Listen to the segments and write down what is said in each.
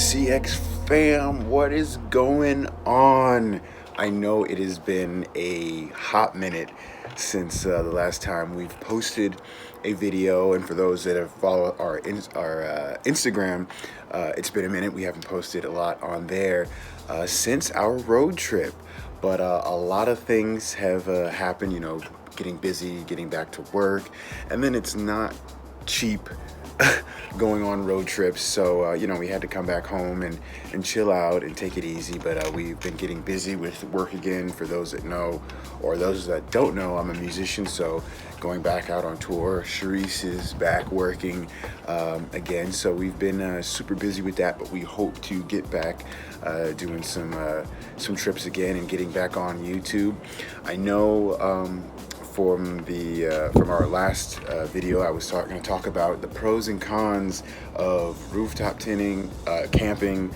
ExCx Fam, what is going on? I know it has been a hot minute since the last time we've posted a video, and for those that have followed our Instagram, it's been a minute. We haven't posted a lot on there since our road trip, but a lot of things have happened, getting busy, getting back to work, and then it's not cheap going on road trips, so we had to come back home and chill out and take it easy. But we've been getting busy with work again. For those that know, or those that don't know, I'm a musician, so going back out on tour. Sharice is back working again, so we've been super busy with that, but we hope to get back doing some trips again and getting back on YouTube. I know from our last video, I was going to talk about the pros and cons of rooftop tinting, camping,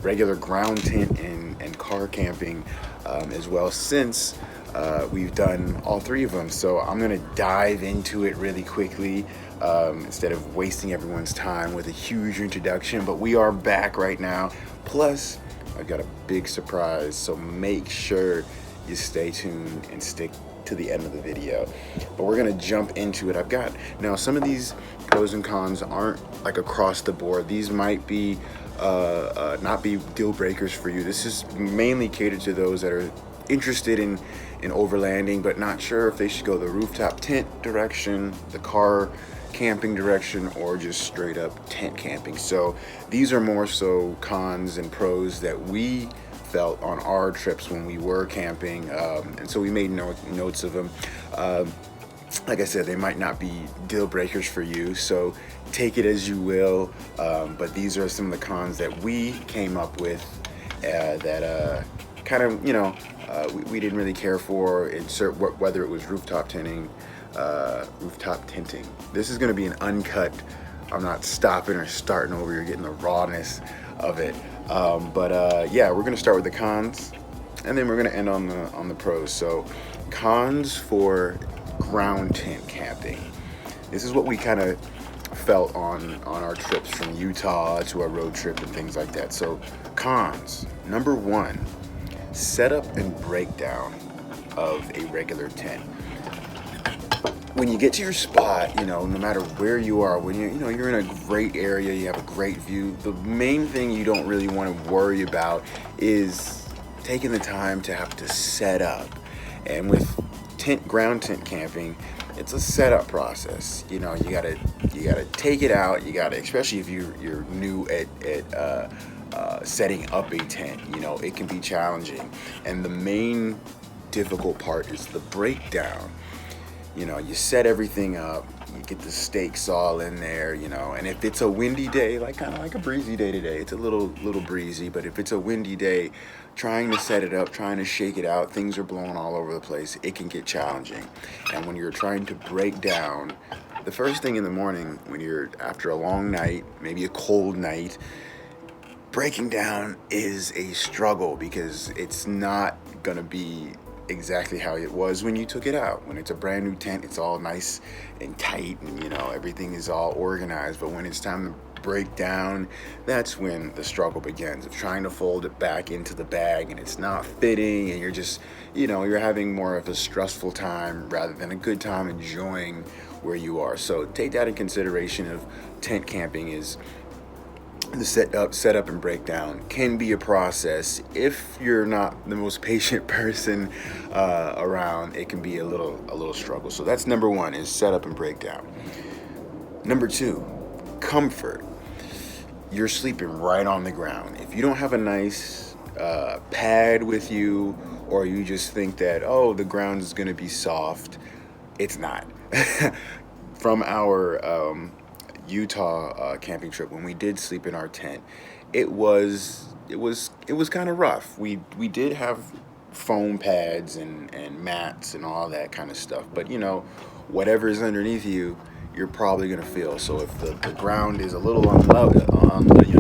regular ground tint, and car camping as well, since we've done all three of them. So I'm going to dive into it really quickly instead of wasting everyone's time with a huge introduction. But we are back right now. Plus, I've got a big surprise, so make sure you stay tuned and stick to the end of the video. But we're gonna jump into it. I've got now, some of these pros and cons aren't like across the board. These might be not be deal breakers for you. This is mainly catered to those that are interested in overlanding but not sure if they should go the rooftop tent direction, the car camping direction, or just straight up tent camping. So these are more so cons and pros that we felt on our trips when we were camping, and so we made notes of them. Like I said, they might not be deal breakers for you, so take it as you will, but these are some of the cons that we came up with that kind of, we didn't really care for, whether it was rooftop tinting. This is going to be an uncut. I'm not stopping or starting over. You're getting the rawness of it. Yeah, we're gonna start with the cons, and then we're gonna end on the pros. So, cons for ground tent camping. This is what we kind of felt on our trips from Utah to our road trip and things like that. So, cons. Number one, setup and breakdown of a regular tent. When you get to your spot, no matter where you are, when you're in a great area, you have a great view, the main thing you don't really want to worry about is taking the time to have to set up. And with ground tent camping, it's a setup process. You gotta take it out. You gotta, especially if you're new at setting up a tent. It can be challenging, and the main difficult part is the breakdown. You set everything up, you get the stakes all in there, and if it's a windy day, kind of like a breezy day today, it's a little breezy, but if it's a windy day, trying to set it up, trying to shake it out, things are blowing all over the place, it can get challenging. And when you're trying to break down, the first thing in the morning, when you're after a long night, maybe a cold night, breaking down is a struggle, because it's not gonna be exactly how it was when you took it out. When it's a brand new tent, it's all nice and tight, and everything is all organized. But when it's time to break down, that's when the struggle begins, of trying to fold it back into the bag, and it's not fitting, and you're just you're having more of a stressful time rather than a good time enjoying where you are. So take that in consideration. Of tent camping is the setup and breakdown can be a process. If you're not the most patient person around, it can be a little struggle. So that's number one, is setup and breakdown. Number two, comfort. You're sleeping right on the ground. If you don't have a nice pad with you, or you just think that, the ground is going to be soft, it's not. From our Utah camping trip, when we did sleep in our tent, it was kind of rough. We did have foam pads and mats and all that kind of stuff, but whatever is underneath you, you're probably gonna feel. So if the ground is a little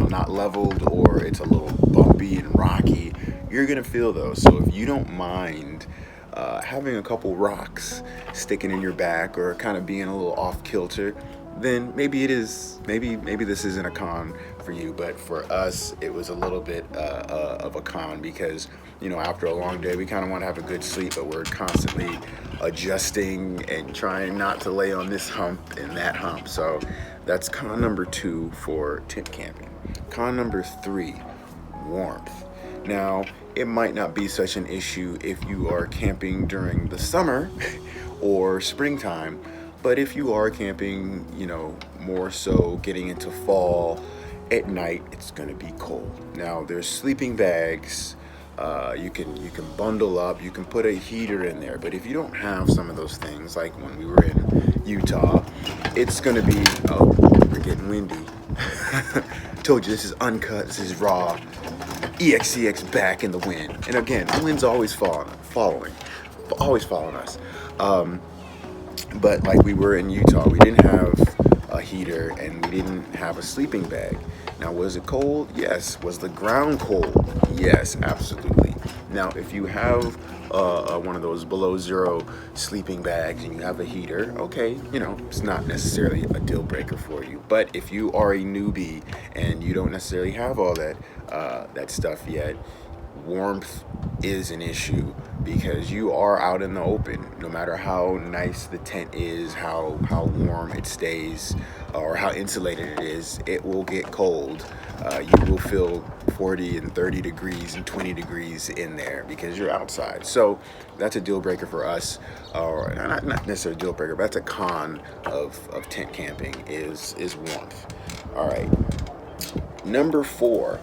not leveled, or it's a little bumpy and rocky, you're gonna feel those. So if you don't mind having a couple rocks sticking in your back, or kind of being a little off kilter, then maybe it is. Maybe this isn't a con for you, but for us, it was a little bit of a con because after a long day, we kind of want to have a good sleep, but we're constantly adjusting and trying not to lay on this hump and that hump. So that's con number 2 for tent camping. Con number 3, warmth. Now, it might not be such an issue if you are camping during the summer or springtime, but if you are camping, more so getting into fall, at night it's going to be cold. Now, there's sleeping bags. You can bundle up. You can put a heater in there. But if you don't have some of those things, like when we were in Utah, it's going to be, oh, we're getting windy. Told you this is uncut. This is raw. ExCx back in the wind. And again, the wind's always following us. But like we were in Utah, we didn't have a heater and we didn't have a sleeping bag. Now, was it cold? Yes. Was the ground cold? Yes, absolutely. Now, if you have one of those below zero sleeping bags and you have a heater, okay, it's not necessarily a deal breaker for you. But if you are a newbie and you don't necessarily have all that stuff yet, warmth is an issue because you are out in the open. No matter how nice the tent is, how warm it stays, or how insulated it is, it will get cold. You will feel 40 and 30 degrees and 20 degrees in there because you're outside. So that's a deal breaker for us, or not necessarily a deal breaker, but that's a con of tent camping is warmth. All right, number 4.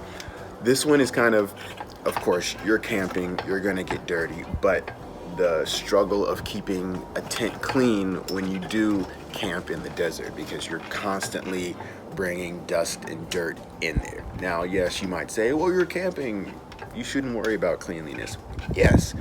This one is kind of course, you're camping, you're gonna get dirty, but the struggle of keeping a tent clean when you do camp in the desert, because you're constantly bringing dust and dirt in there. Now, yes, you might say, well, you're camping, you shouldn't worry about cleanliness. Yes,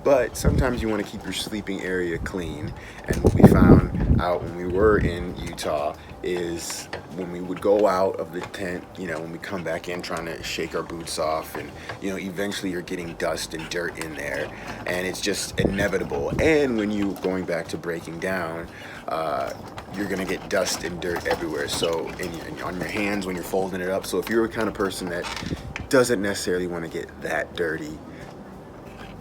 but sometimes you want to keep your sleeping area clean. And what we found out when we were in Utah is when we would go out of the tent, when we come back in trying to shake our boots off, and eventually you're getting dust and dirt in there, and it's just inevitable. And when you going back to breaking down, you're gonna get dust and dirt everywhere. So on your hands when you're folding it up. So if you're a kind of person that doesn't necessarily want to get that dirty,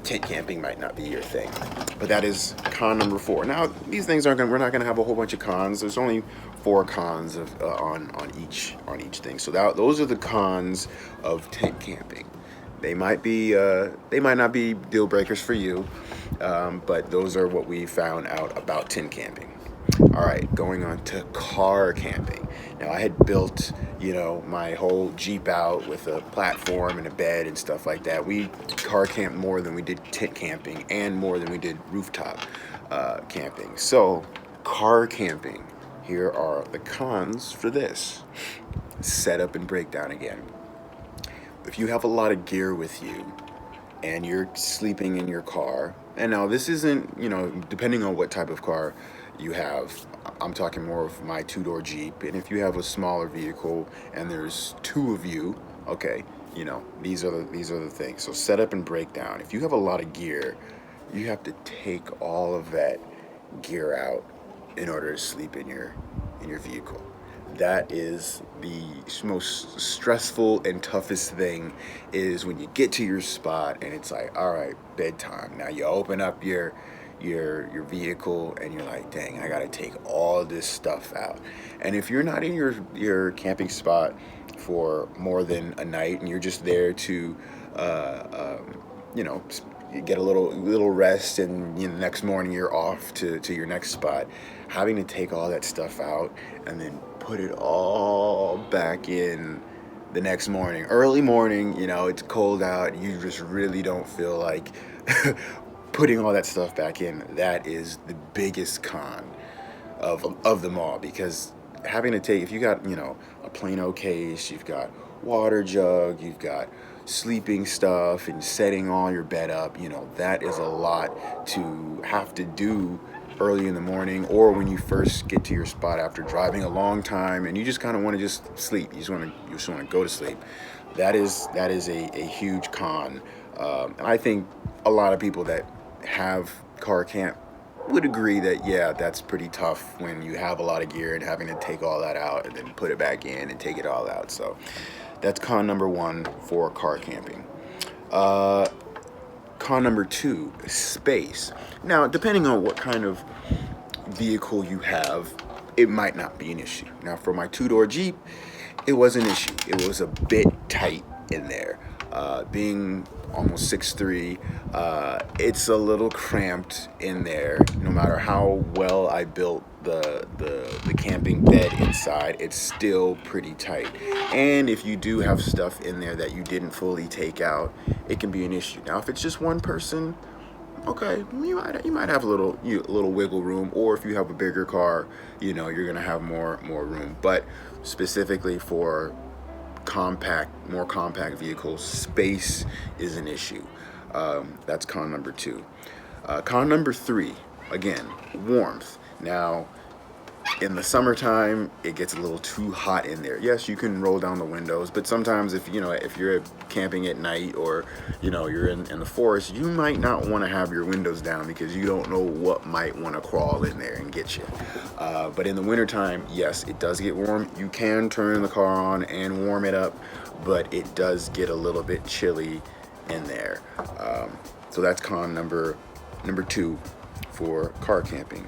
tent camping might not be your thing. But that is con number 4. Now, these things we're not gonna have a whole bunch of cons. There's only 4 cons of on each thing. So those are the cons of tent camping. They might not be deal breakers for you, but those are what we found out about tent camping. All right, going on to car camping. Now, I had built, my whole Jeep out with a platform and a bed and stuff like that. We car camped more than we did tent camping and more than we did rooftop camping. So, car camping, here are the cons for this. Setup and breakdown again. If you have a lot of gear with you and you're sleeping in your car, and now this isn't, depending on what type of car you have, I'm talking more of my 2-door Jeep, and if you have a smaller vehicle and there's 2 of you, okay, these are the things. So setup and breakdown. If you have a lot of gear, you have to take all of that gear out in order to sleep in your vehicle. That is the most stressful and toughest thing, is when you get to your spot and it's like, all right, bedtime. Now you open up your vehicle and you're like, dang, I gotta take all this stuff out. And if you're not in your camping spot for more than a night and you're just there to get a little rest, and the next morning you're off to your next spot, having to take all that stuff out and then put it all back in the next morning, early morning, it's cold out, you just really don't feel like putting all that stuff back in. That is the biggest con of them all, because having to take, if you got a Plano case, you've got water jug, you've got sleeping stuff and setting all your bed up, that is a lot to have to do early in the morning, or when you first get to your spot after driving a long time and you just kind of want to just sleep, you just want to go to sleep. That is a huge con. And I think a lot of people that have car camp would agree that, yeah, that's pretty tough when you have a lot of gear and having to take all that out and then put it back in and take it all out. So that's con number one for car camping. Con number two, space. Now, depending on what kind of vehicle you have, it might not be an issue. Now, for my two-door Jeep, it was an issue. It was a bit tight in there. Being almost 6'3", it's a little cramped in there. No matter how well I built the camping bed inside, it's still pretty tight. And if you do have stuff in there that you didn't fully take out, it can be an issue. Now, if it's just one person, okay, you might have a little wiggle room, or if you have a bigger car, you're gonna have more room. But specifically for more compact vehicles, space is an issue. That's con number two. Con number three, again, warmth. Now, in the summertime, it gets a little too hot in there. Yes, you can roll down the windows, but sometimes if you're camping at night, or you're in the forest, you might not want to have your windows down because you don't know what might want to crawl in there and get you. But in the wintertime, yes, it does get warm. You can turn the car on and warm it up, but it does get a little bit chilly in there. So that's con number two for car camping.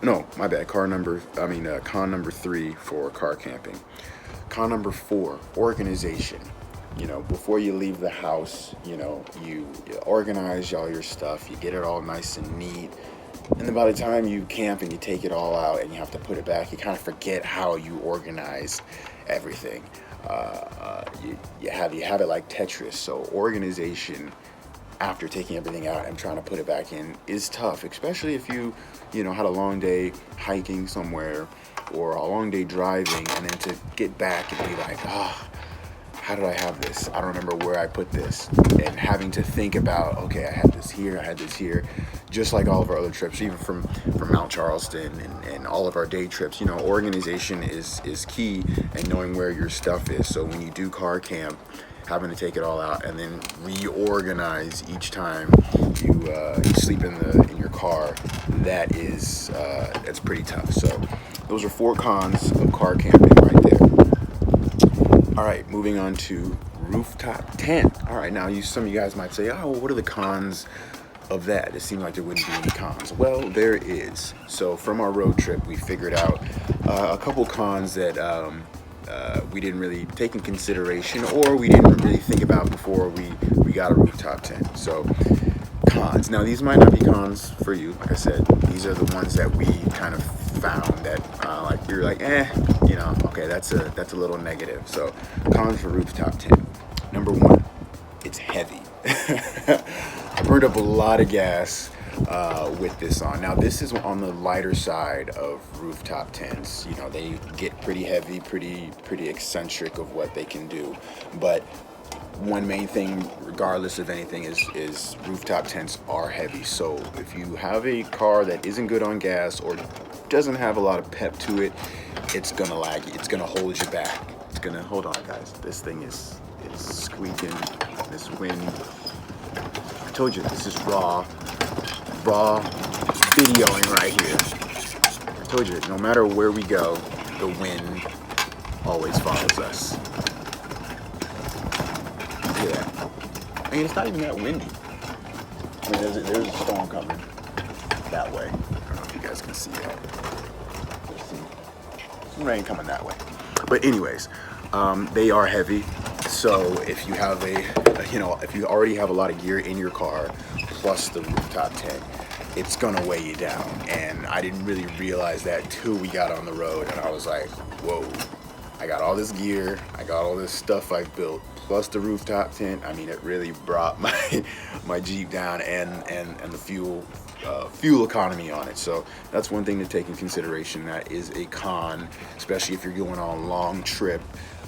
No, my bad. Con number three for car camping. Con number four, organization. Before you leave the house, you organize all your stuff, you get it all nice and neat. And then by the time you camp and you take it all out and you have to put it back, you kind of forget how you organize everything. You have it like Tetris. So organization after taking everything out and trying to put it back in is tough, especially if you had a long day hiking somewhere or a long day driving, and then to get back and be like, how did I have this? I don't remember where I put this. And having to think about, okay, I had this here, just like all of our other trips, even from Mount Charleston and all of our day trips. Organization is key, and knowing where your stuff is. So when you do car camp, having to take it all out and then reorganize each time you sleep in your car, that's pretty tough. So those are 4 cons of car camping right there. All right, moving on to rooftop tent. All right, now some of you guys might say, oh, well, what are the cons of that? It seemed like there wouldn't be any cons. Well, there is. So from our road trip, we figured out a couple cons that we didn't really take in consideration, or we didn't really think about before we got a rooftop tent. So cons. Now, these might not be cons for you. Like I said, these are the ones that we kind of found that you're like, okay, that's a little negative. So cons for rooftop tent. Number 1, it's heavy. I burned up a lot of gas with this on. Now, this is on the lighter side of rooftop tents. They get pretty heavy, pretty eccentric of what they can do. But one main thing, regardless of anything, is rooftop tents are heavy. So if you have a car that isn't good on gas or doesn't have a lot of pep to it, it's gonna lag you. It's gonna hold you back. Hold on, guys. This thing is squeaking. This wind. I told you, this is raw videoing right here. I told you, no matter where we go, the wind always follows us. Look at that. It's not even that windy. There's a storm coming that way. I don't know if you guys can see that. Some rain coming that way. But anyways, they are heavy. So if you have if you already have a lot of gear in your car, plus the rooftop tent, it's gonna weigh you down. And I didn't really realize that till we got on the road, and I was like, whoa, I got all this gear, I got all this stuff I built, plus the rooftop tent. It really brought my Jeep down, and the fuel economy on it. So that's one thing to take in consideration. That is a con, especially if you're going on a long trip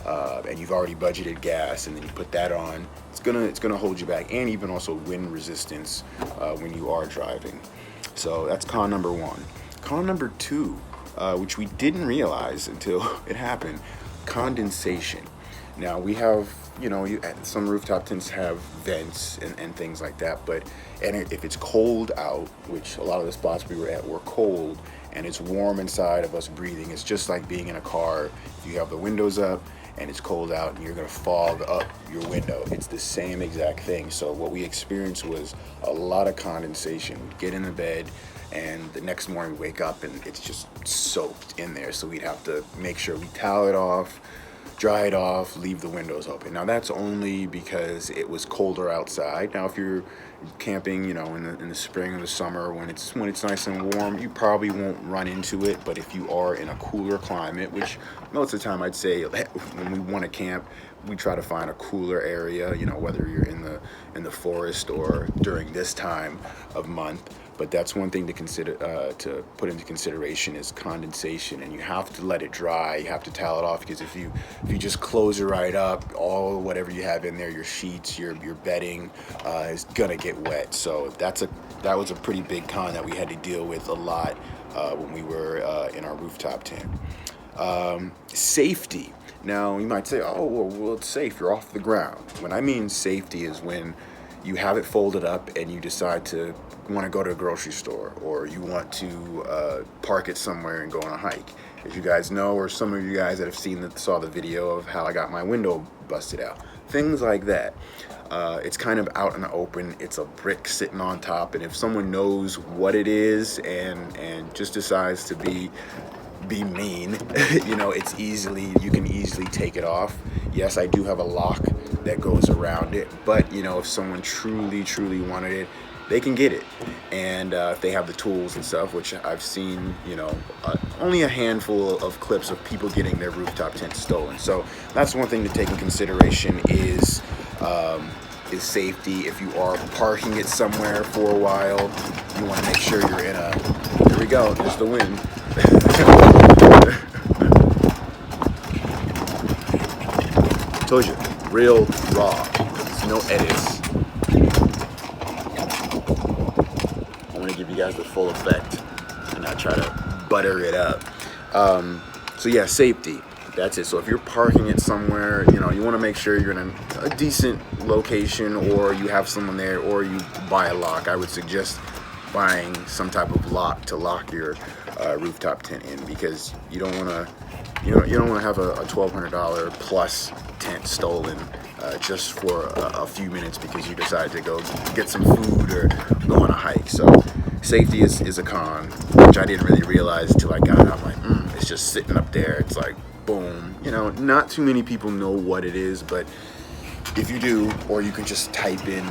and you've already budgeted gas, and then you put that on. It's gonna hold you back, and even also wind resistance when you are driving. So that's con number 1. Con number 2, which we didn't realize until it happened, condensation. Now we have, some rooftop tents have vents and things like that, but if it's cold out, which a lot of the spots we were at were cold, and it's warm inside of us breathing, it's just like being in a car. If you have the windows up and it's cold out and you're gonna fog up your window, it's the same exact thing. So what we experienced was a lot of condensation. We'd get in the bed, and the next morning we wake up and it's just soaked in there. So we'd have to make sure we towel it off, dry it off, leave the windows open. Now that's only because it was colder outside. Now if you're camping, in the spring or the summer when it's nice and warm, you probably won't run into it. But if you are in a cooler climate, which most of the time I'd say when we want to camp, we try to find a cooler area, whether you're in the forest or during this time of month. But that's one thing to consider, to put into consideration, is condensation, and you have to let it dry. You have to towel it off, because if you just close it right up, all whatever you have in there, your sheets, your bedding, is gonna get wet. So that was a pretty big con that we had to deal with a lot when we were in our rooftop tent. Safety. Now you might say, oh well, it's safe. You're off the ground. When I mean safety is when you have it folded up and you decide to want to go to a grocery store, or you want to park it somewhere and go on a hike. As you guys know, or some of you guys that have saw the video of how I got my window busted out, things like that. It's kind of out in the open. It's a brick sitting on top, and if someone knows what it is and just decides to be mean, you can easily take it off. Yes, I do have a lock that goes around it, but if someone truly wanted it, they can get it. And if they have the tools and stuff, which I've seen, only a handful of clips of people getting their rooftop tent stolen. So that's one thing to take in consideration is safety. If you are parking it somewhere for a while, you want to make sure you're in here we go, there's the wind. Told you, real raw. There's no edits. I want to give you guys the full effect and not try to butter it up. So yeah, safety. That's it. So if you're parking it somewhere, you want to make sure you're in a decent location, or you have someone there, or you buy a lock. I would suggest buying some type of lock to lock your rooftop tent in, because you don't want to have a $1,200 plus tent stolen just for a few minutes because you decided to go get some food or go on a hike. So safety is a con, which I didn't really realize until I got it. I'm like, it's just sitting up there. It's like, boom. Not too many people know what it is, but if you do, or you can just type in,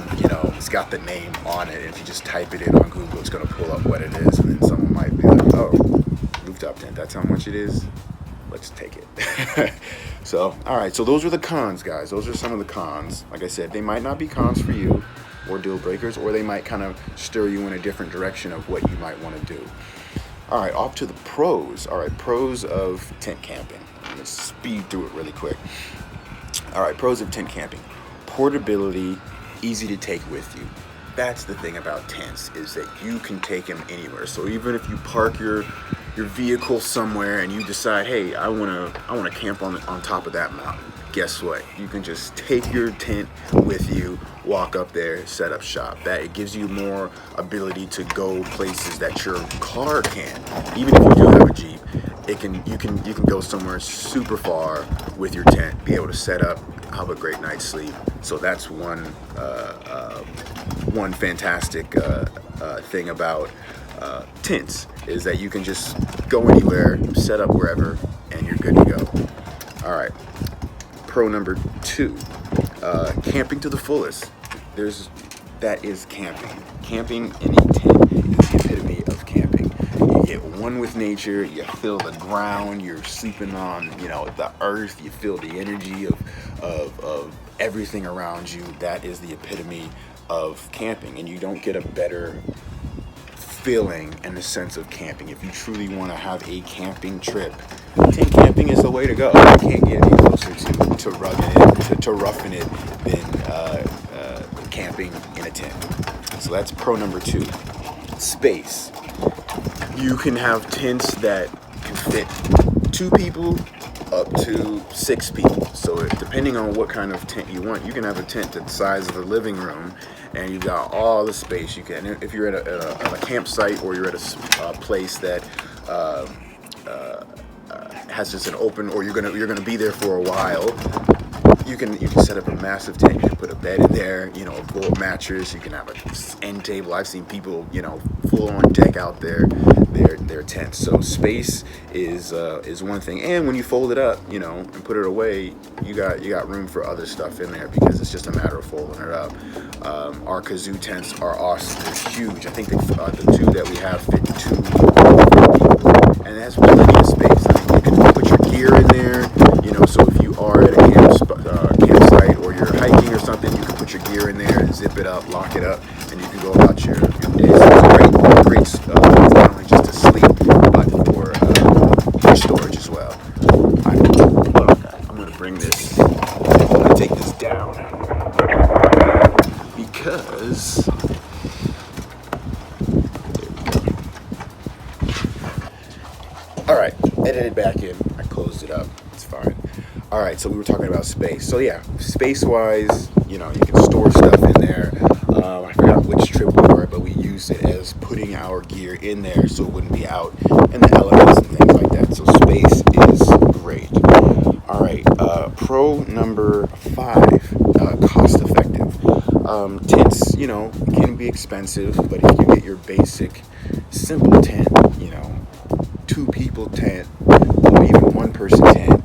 it's got the name on it, and if you just type it in on Google, it's going to pull up what it is, and then someone might be like, oh, rooftop tent, that's how much it is? Let's take it. So, all right, so those are the cons, guys. Those are some of the cons. Like I said, they might not be cons for you or deal breakers, or they might kind of stir you in a different direction of what you might want to do. All right, off to the pros. All right, pros of tent camping. I'm going to speed through it really quick. All right, pros of tent camping. Portability, easy to take with you. That's the thing about tents, is that you can take them anywhere. So even if you park your vehicle somewhere and you decide, hey, I want to camp on top of that mountain, guess what? You can just take your tent with you, walk up there, set up shop. That it gives you more ability to go places that your car can. Even if you do have a Jeep, you can go somewhere super far with your tent, be able to set up, have a great night's sleep. So that's one fantastic thing about tents, is that you can just go anywhere, set up wherever, and you're good to go. All right, pro number 2, camping to the fullest. That is camping. Camping in a tent is the epitome of camping. You get one with nature, you feel the ground, you're sleeping on, the earth, you feel the energy of everything around you. That is the epitome of camping, and you don't get a better feeling and the sense of camping. If you truly want to have a camping trip, tent camping is the way to go. You can't get any closer to roughing it than camping in a tent. So that's pro number 2. Space. You can have tents that can fit 2 people up to 6 people. So depending on what kind of tent you want, you can have a tent the size of the living room, and you got all the space you can. If you're at a campsite, or you're at a place that has just an open, or you're gonna be there for a while, you can set up a massive tent. You can put a bed in there, you know, a blow-up mattress. You can have an end table. I've seen people, you know, full on deck out their tents. So space is one thing, and when you fold it up, you know, and put it away, you got room for other stuff in there, because it's just a matter of folding it up. Our kazoo tents are awesome. They're huge. I think the two that we have fit 2 people, and that's plenty of space. I mean, you can put your gear in there, you know. So if you are at a campsite, or you're hiking or something, you can put your gear in there, zip it up, lock it up, and you can go about your day. So it's great not only just to sleep, but for storage as well. I'm going to bring this. I'm going to take this down, because all right, edited back in. I closed it up. It's fine. All right, so we were talking about space. So yeah, space-wise, you know, you can store stuff in there. I forgot which trip we were, but we used it as putting our gear in there so it wouldn't be out in the elements and things like that. So space is great. All right, pro number 5, cost-effective. Tents, you know, can be expensive, but if you get your basic, simple tent, you know, 2-people tent, or even 1-person tent,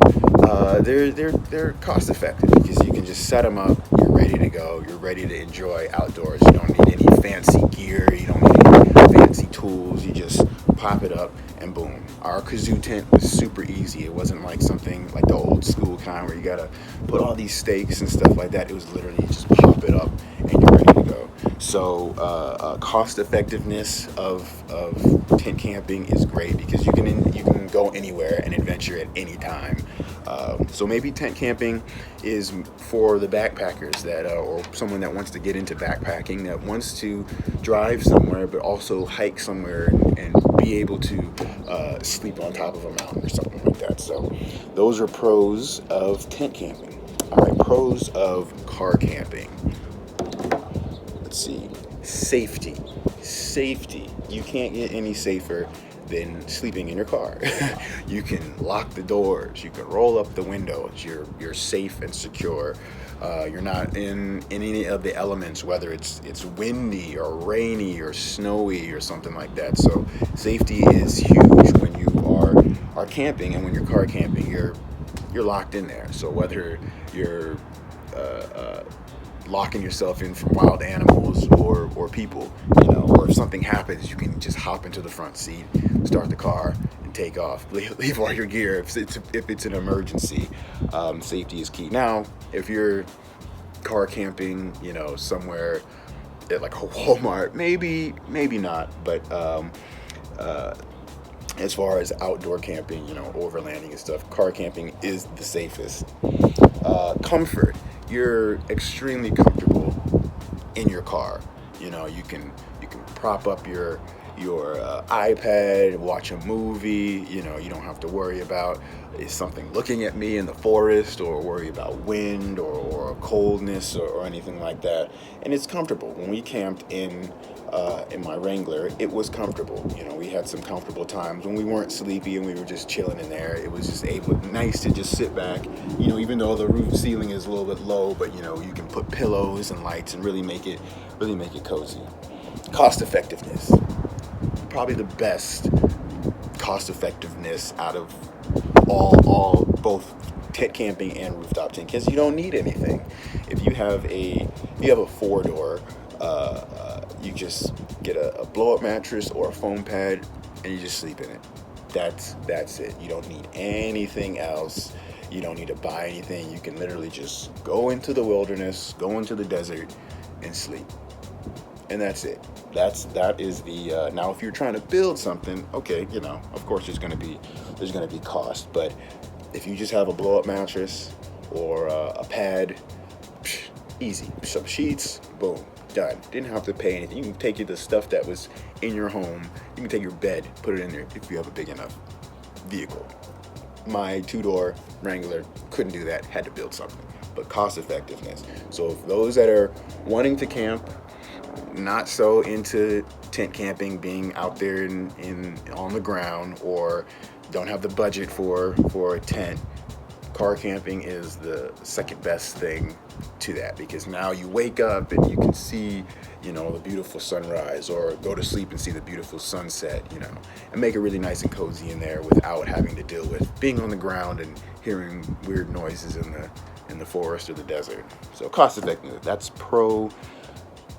they're cost effective, because you can just set them up. You're ready to go. You're ready to enjoy outdoors. You don't need any fancy gear. You don't need any fancy tools. You just pop it up and boom. Our kazoo tent was super easy. It wasn't like something like the old school kind where you gotta put all these stakes and stuff like that. It was literally just pop it up and you're ready to go. So cost effectiveness of tent camping is great, because you can go anywhere and adventure at any time. So maybe tent camping is for the backpackers that, or someone that wants to get into backpacking, that wants to drive somewhere but also hike somewhere and be able to sleep on top of a mountain or something like that. So those are pros of tent camping. All right, pros of car camping. Let's see. Safety. You can't get any safer than sleeping in your car. You can lock the doors. You can roll up the windows. You're safe and secure. You're not in any of the elements, whether it's windy or rainy or snowy or something like that. So safety is huge when you are camping, and when you're car camping, you're locked in there. So whether you're locking yourself in from wild animals or people, you know, or if something happens, you can just hop into the front seat, start the car, and take off. Leave all your gear if it's an emergency. Safety is key. Now, if you're car camping, you know, somewhere at like a Walmart, maybe not, but as far as outdoor camping, you know, overlanding and stuff, car camping is the safest. Comfort. You're extremely comfortable in your car. You know, you can prop up your iPad, watch a movie. You know, you don't have to worry about is something looking at me in the forest, or worry about wind or coldness or anything like that. And it's comfortable. When we camped in my Wrangler, it was comfortable. You know, we had some comfortable times when we weren't sleepy and we were just chilling in there. It was just nice to just sit back. You know, even though the roof ceiling is a little bit low, but you know, you can put pillows and lights and really make it cozy. Cost effectiveness. Probably the best cost effectiveness out of all both tent camping and rooftop tent, because you don't need anything. If you have a 4-door, you just get a blow-up mattress or a foam pad and you just sleep in it. That's it. You don't need anything else. You don't need to buy anything. You can literally just go into the wilderness, go into the desert, and sleep. And that's it. That is the now if you're trying to build something, okay, you know, of course there's gonna be cost, but if you just have a blow-up mattress or a pad, easy. Some sheets, boom, done. Didn't have to pay anything. You can take the stuff that was in your home. You can take your bed, put it in there if you have a big enough vehicle. my two-door Wrangler couldn't do that, had to build something. But cost effectiveness. So if those that are wanting to camp, not so into tent camping, being out there in on the ground, or don't have the budget for a tent, car camping is the second best thing to that, because now you wake up and you can see, you know, the beautiful sunrise, or go to sleep and see the beautiful sunset, you know, and make it really nice and cozy in there without having to deal with being on the ground and hearing weird noises in the forest or the desert. So cost effectiveness, that's pro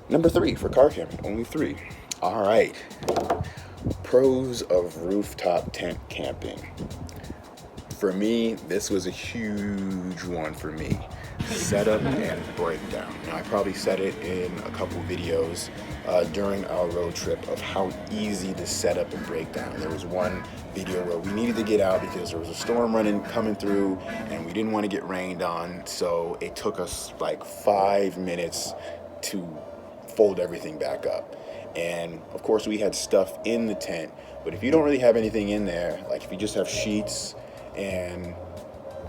number 3 for car camping. Only 3. All right. Pros of rooftop tent camping. For me, this was a huge one for me. Setup and breakdown. Now, I probably said it in a couple videos during our road trip of how easy the setup and breakdown. There was one video where we needed to get out because there was a storm coming through, and we didn't want to get rained on, so it took us like 5 minutes to fold everything back up. And of course we had stuff in the tent, but if you don't really have anything in there, like if you just have sheets and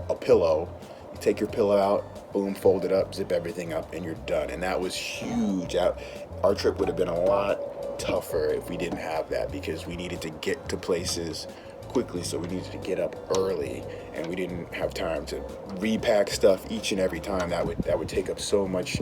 a pillow, you take your pillow out, boom, fold it up, zip everything up, and you're done. And that was huge. Our trip would have been a lot tougher if we didn't have that, because we needed to get to places quickly, so we needed to get up early, and we didn't have time to repack stuff each and every time. That would take up so much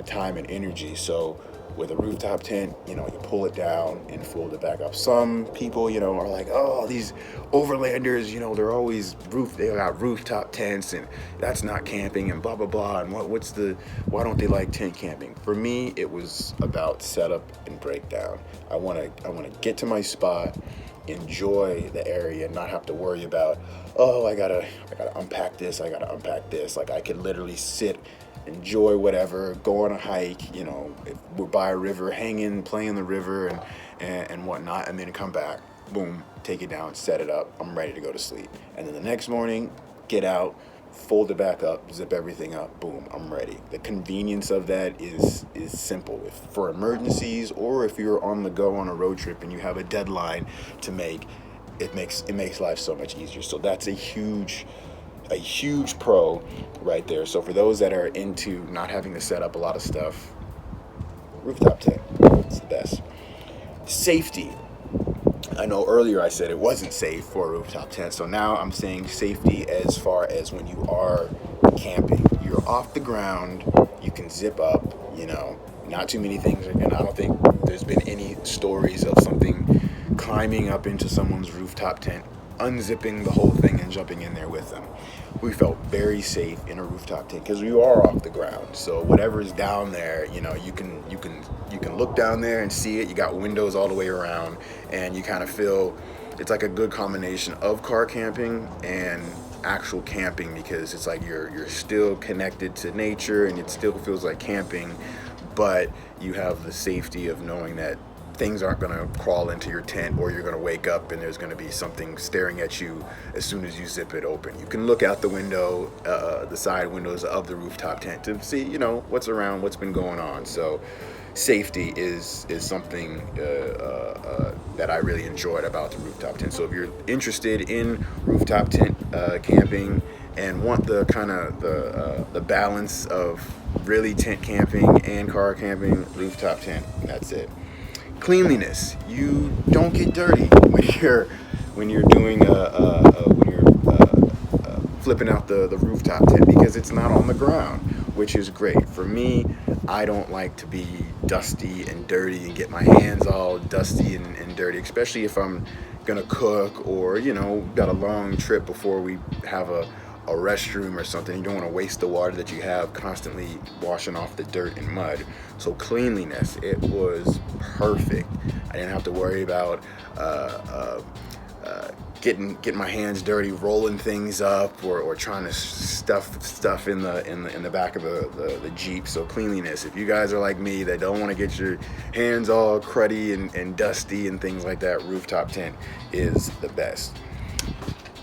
time and energy. So with a rooftop tent, you know, you pull it down and fold it back up. Some people, you know, are like, oh, these overlanders, you know, they got rooftop tents, and that's not camping, and blah blah blah, and why don't they like tent camping? For me, it was about setup and breakdown. I want to get to my spot, enjoy the area, not have to worry about, oh, I gotta unpack this, Like, I could literally sit, enjoy whatever, go on a hike, you know, if we're by a river, hanging, play in the river and whatnot, and then come back, boom, take it down, set it up, I'm ready to go to sleep. And then the next morning, get out, fold it back up, zip everything up, boom, I'm ready. The convenience of that is simple. If for emergencies, or if you're on the go on a road trip and you have a deadline to make, it makes life so much easier. So that's a huge pro right there. So for those that are into not having to set up a lot of stuff, rooftop tent, it's the best. Safety. I know earlier I said it wasn't safe for a rooftop tent, so now I'm saying safety as far as when you are camping. You're off the ground, you can zip up, you know, not too many things, and I don't think there's been any stories of something climbing up into someone's rooftop tent, unzipping the whole thing and jumping in there with them. We felt very safe in a rooftop tent because you are off the ground. So whatever's down there, you know, you can look down there and see it. You got windows all the way around, and you kind of feel it's like a good combination of car camping and actual camping, because it's like you're still connected to nature and it still feels like camping, but you have the safety of knowing that things aren't going to crawl into your tent, or you're going to wake up and there's going to be something staring at you as soon as you zip it open. You can look out the window, the side windows of the rooftop tent, to see, you know, what's around, what's been going on. So safety is something that I really enjoyed about the rooftop tent. So if you're interested in rooftop tent camping and want the kind of the balance of really tent camping and car camping, rooftop tent, that's it. Cleanliness. You don't get dirty when you're doing flipping out the rooftop tent, because it's not on the ground, which is great. For me, I don't like to be dusty and dirty and get my hands all dusty and dirty, especially if I'm gonna cook, or, you know, got a long trip before we have a restroom or something. You don't want to waste the water that you have constantly washing off the dirt and mud. So cleanliness, it was perfect. I didn't have to worry about getting my hands dirty, rolling things up, or trying to stuff in the back of the Jeep. So cleanliness, if you guys are like me that don't want to get your hands all cruddy and dusty and things like that, rooftop tent is the best.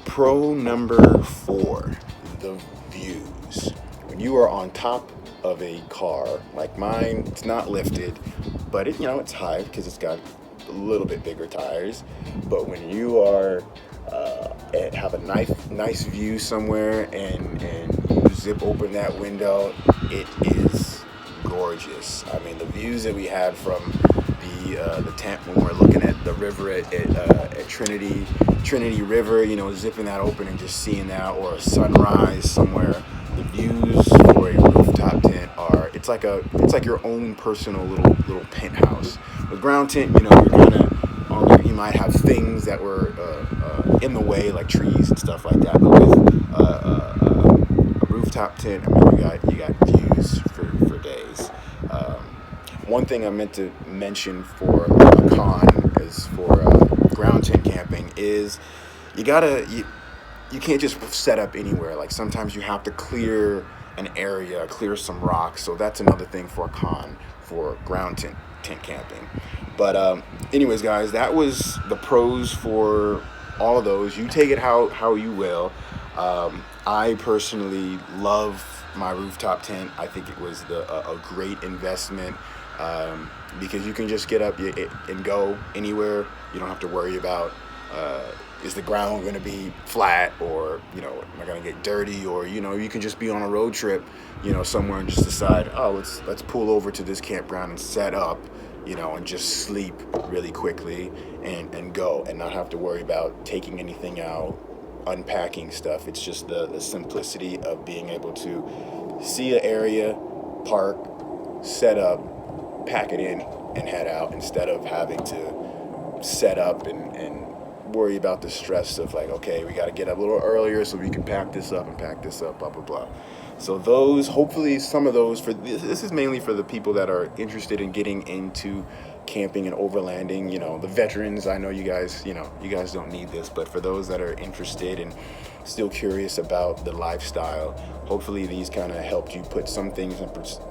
Pro number 4, the views. When you are on top of a car like mine, it's not lifted, but it's high because it's got a little bit bigger tires. But when you are have a nice view somewhere and you zip open that window, it is gorgeous. I mean, the views that we had from the tent when we're looking at the river at Trinity River, you know, zipping that open and just seeing that, or a sunrise somewhere. The views for a rooftop tent are, it's like your own personal little penthouse. With ground tent, you know, you're gonna you might have things that were in the way, like trees and stuff like that. But with a rooftop tent, I mean, you got views for days. One thing I meant to mention for a con is for ground tent camping is you can't just set up anywhere. Like sometimes you have to clear an area, clear some rocks. So that's another thing for a con for ground tent camping. But anyways, guys, that was the pros for all of those. You take it how you will. I personally love my rooftop tent. I think it was a great investment. Because you can just get up and go anywhere. You don't have to worry about is the ground going to be flat, or, you know, am I going to get dirty, or, you know, you can just be on a road trip, you know, somewhere and just decide, oh, let's pull over to this campground and set up, you know, and just sleep really quickly and go, and not have to worry about taking anything out, unpacking stuff. It's just the simplicity of being able to see an area, park, set up, pack it in, and head out, instead of having to set up and worry about the stress of, like, okay, we got to get up a little earlier so we can pack this up, blah blah blah. So those, hopefully some of those, for this is mainly for the people that are interested in getting into camping and overlanding, you know, the veterans. I know you guys don't need this, but for those that are interested and still curious about the lifestyle, hopefully these kind of helped you put some things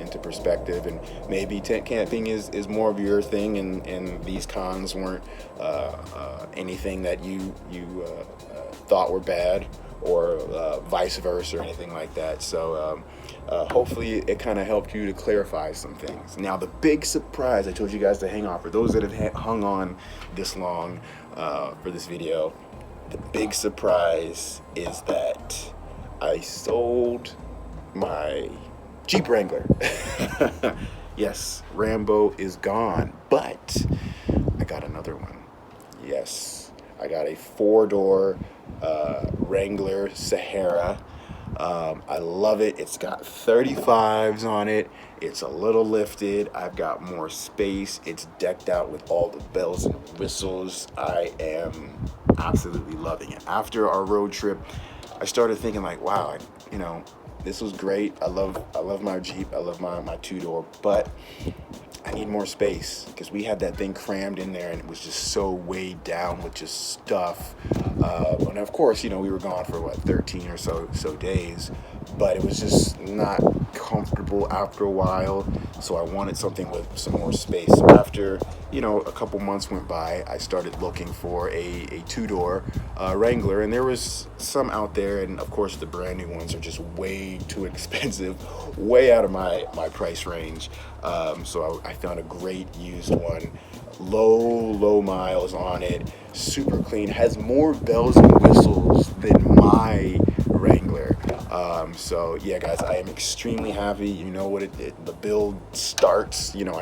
into perspective, and maybe tent camping is more of your thing, and these cons weren't anything that you thought were bad, or vice versa, or anything like that. So hopefully it kind of helped you to clarify some things. Now, the big surprise I told you guys to hang on, for those that have hung on this long for this video, the big surprise is that I sold my Jeep Wrangler. Yes, Rambo is gone, but I got another one. Yes, I got a 4-door Wrangler Sahara. I love it. It's got 35s on it. It's a little lifted. I've got more space. It's decked out with all the bells and whistles. I am absolutely loving it. After our road trip, I started thinking, like, wow, you know, this was great. I love my Jeep. I love my 2-door, but I need more space, because we had that thing crammed in there and it was just so weighed down with just stuff. And of course, you know, we were gone for 13 or so days, but it was just not comfortable after a while. So I wanted something with some more space. So after, you know, a couple months went by, I started looking for a 2-door Wrangler, and there was some out there, and of course the brand new ones are just way too expensive, way out of my price range. So I found a great used one, low miles on it, super clean, has more bells and whistles than my Wrangler. So yeah, guys, I am extremely happy. You know what the build starts. You know, I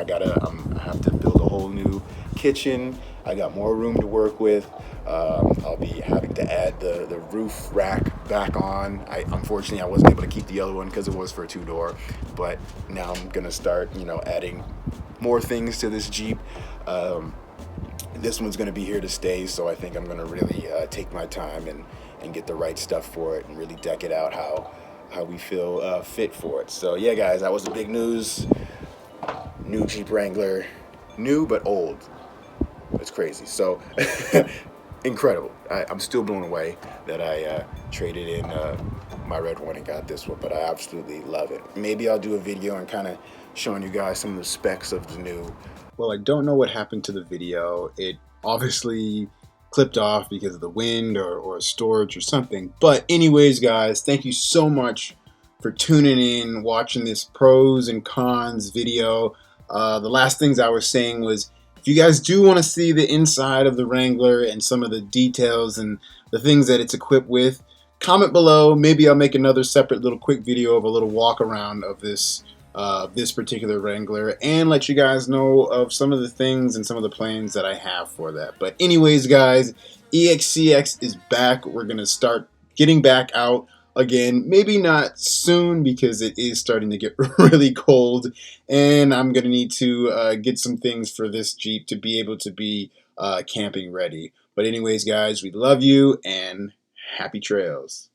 have to build a whole new kitchen. I got more room to work with. I'll be having to add the roof rack back on. Unfortunately, I wasn't able to keep the other one because it was for a 2-door, but now I'm gonna start, you know, adding more things to this Jeep. This one's gonna be here to stay, so I think I'm gonna really take my time and get the right stuff for it, and really deck it out how we feel fit for it. So yeah, guys, that was the big news. New Jeep Wrangler, new but old. It's crazy. So incredible. I'm still blown away that I traded in my red one and got this one, but I absolutely love it. Maybe I'll do a video and kind of showing you guys some of the specs of the new. Well, I don't know what happened to the video. It obviously clipped off because of the wind or storage or something. But anyways, guys, thank you so much for tuning in, watching this pros and cons video. The last things I was saying was, if you guys do want to see the inside of the Wrangler and some of the details and the things that it's equipped with, comment below. Maybe I'll make another separate little quick video of a little walk around of this particular Wrangler, and let you guys know of some of the things and some of the plans that I have for that. But anyways, guys, ExCx is back. We're gonna start getting back out again. Maybe not soon because it is starting to get really cold, and I'm gonna need to get some things for this Jeep to be able to be camping ready. But anyways, guys, we love you and happy trails.